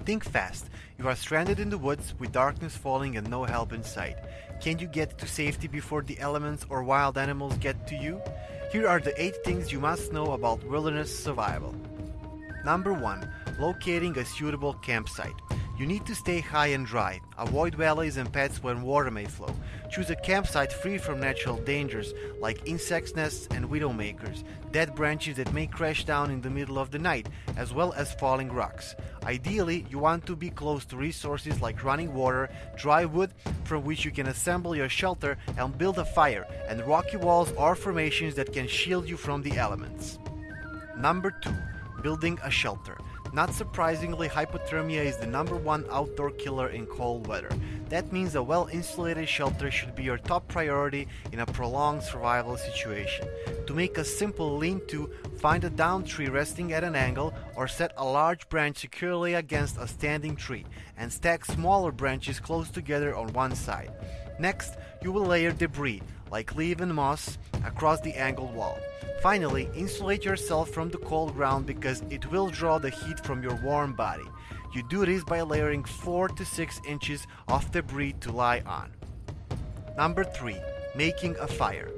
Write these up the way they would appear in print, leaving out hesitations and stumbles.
Think fast. You are stranded in the woods with darkness falling and no help in sight. Can you get to safety before the elements or wild animals get to you? Here are the 8 things you must know about wilderness survival. Number 1. Locating a suitable campsite. You need to stay high and dry. Avoid valleys and paths when water may flow. Choose a campsite free from natural dangers like insect nests and widowmakers, dead branches that may crash down in the middle of the night, as well as falling rocks. Ideally, you want to be close to resources like running water, dry wood from which you can assemble your shelter and build a fire, and rocky walls or formations that can shield you from the elements. Number 2. Building a shelter. Not surprisingly, hypothermia is the number 1 outdoor killer in cold weather. That means a well-insulated shelter should be your top priority in a prolonged survival situation. To make a simple lean-to, find a downed tree resting at an angle or set a large branch securely against a standing tree and stack smaller branches close together on one side. Next, you will layer debris, like leaf and moss, across the angled wall. Finally, insulate yourself from the cold ground because it will draw the heat from your warm body. You do this by layering 4 to 6 inches of debris to lie on. Number 3. Making a fire.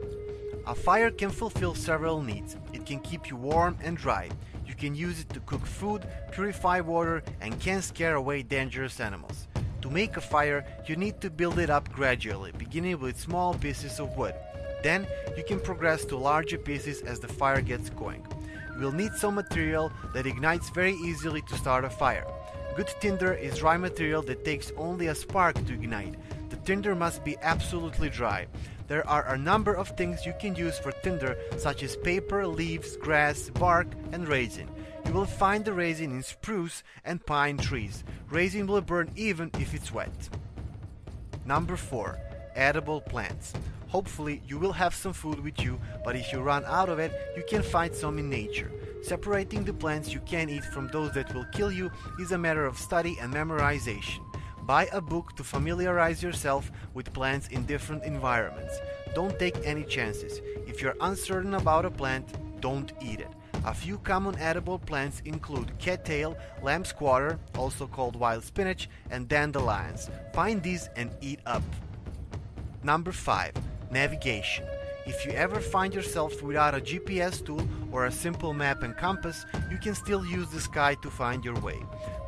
A fire can fulfill several needs. It can keep you warm and dry. You can use it to cook food, purify water, and can scare away dangerous animals. To make a fire, you need to build it up gradually, beginning with small pieces of wood. Then, you can progress to larger pieces as the fire gets going. You will need some material that ignites very easily to start a fire. Good tinder is dry material that takes only a spark to ignite. The tinder must be absolutely dry. There are a number of things you can use for tinder, such as paper, leaves, grass, bark, and resin. You will find the resin in spruce and pine trees. Resin will burn even if it's wet. Number 4. Edible plants. Hopefully you will have some food with you, but if you run out of it, you can find some in nature. Separating the plants you can eat from those that will kill you is a matter of study and memorization. Buy a book to familiarize yourself with plants in different environments. Don't take any chances. If you're uncertain about a plant, don't eat it. A few common edible plants include cattail, lamb's quarter, also called wild spinach, and dandelions. Find these and eat up. Number 5. Navigation. If you ever find yourself without a GPS tool or a simple map and compass, you can still use the sky to find your way.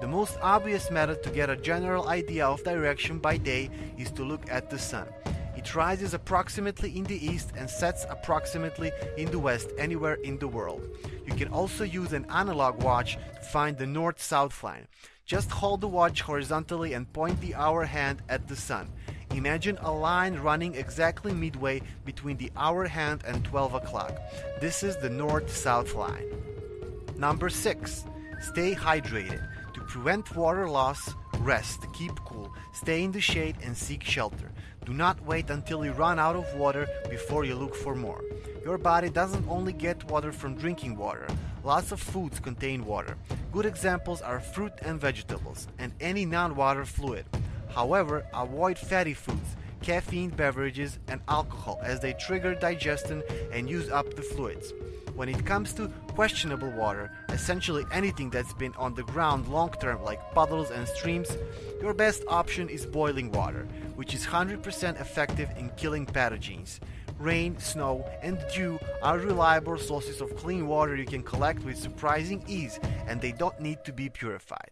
The most obvious method to get a general idea of direction by day is to look at the sun. It rises approximately in the east and sets approximately in the west anywhere in the world. You can also use an analog watch to find the north-south line. Just hold the watch horizontally and point the hour hand at the sun. Imagine a line running exactly midway between the hour hand and 12 o'clock. This is the north-south line. Number 6. Stay hydrated. To prevent water loss, rest, keep cool, stay in the shade and seek shelter. Do not wait until you run out of water before you look for more. Your body doesn't only get water from drinking water. Lots of foods contain water. Good examples are fruit and vegetables, and any non-water fluid. However, avoid fatty foods, caffeine beverages, and alcohol as they trigger digestion and use up the fluids. When it comes to questionable water, essentially anything that's been on the ground long term like puddles and streams, your best option is boiling water, which is 100% effective in killing pathogens. Rain, snow, and dew are reliable sources of clean water you can collect with surprising ease, and they don't need to be purified.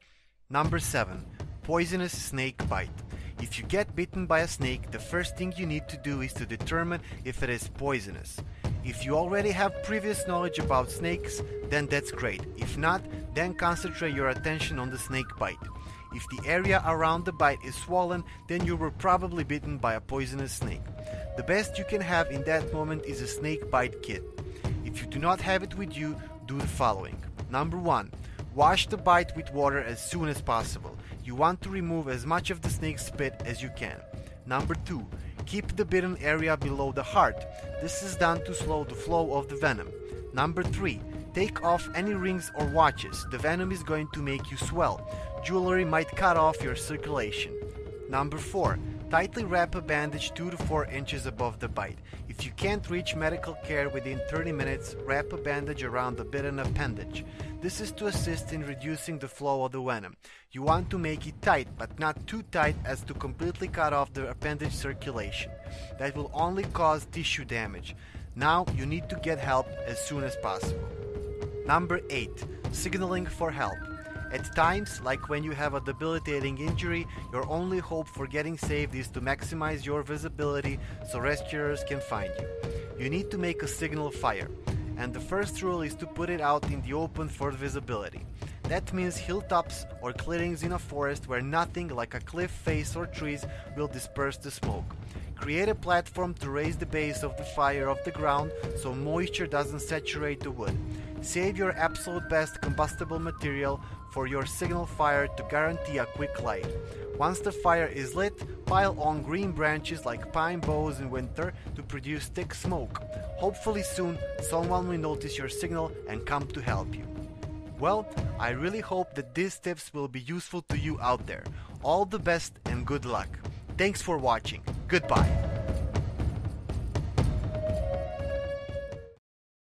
Number 7. Poisonous snake bite. If you get bitten by a snake, the first thing you need to do is to determine if it is poisonous. If you already have previous knowledge about snakes, then that's great. If not, then concentrate your attention on the snake bite. If the area around the bite is swollen, then you were probably bitten by a poisonous snake. The best you can have in that moment is a snake bite kit. If you do not have it with you, do the following. Number 1. Wash the bite with water as soon as possible. You want to remove as much of the snake's spit as you can. Number 2. Keep the bitten area below the heart. This is done to slow the flow of the venom. Number 3. Take off any rings or watches. The venom is going to make you swell. Jewelry might cut off your circulation. Number 4. Tightly wrap a bandage 2 to 4 inches above the bite. If you can't reach medical care within 30 minutes, wrap a bandage around the bitten appendage. This is to assist in reducing the flow of the venom. You want to make it tight, but not too tight as to completely cut off the appendage circulation. That will only cause tissue damage. Now you need to get help as soon as possible. Number 8. Signaling for help. At times, like when you have a debilitating injury, your only hope for getting saved is to maximize your visibility so rescuers can find you. You need to make a signal fire, and the first rule is to put it out in the open for visibility. That means hilltops or clearings in a forest where nothing like a cliff face or trees will disperse the smoke. Create a platform to raise the base of the fire off the ground so moisture doesn't saturate the wood. Save your absolute best combustible material for your signal fire to guarantee a quick light. Once the fire is lit, pile on green branches like pine boughs in winter to produce thick smoke. Hopefully soon someone will notice your signal and come to help you. Well, I really hope that these tips will be useful to you out there. All the best and good luck. Thanks for watching. Goodbye.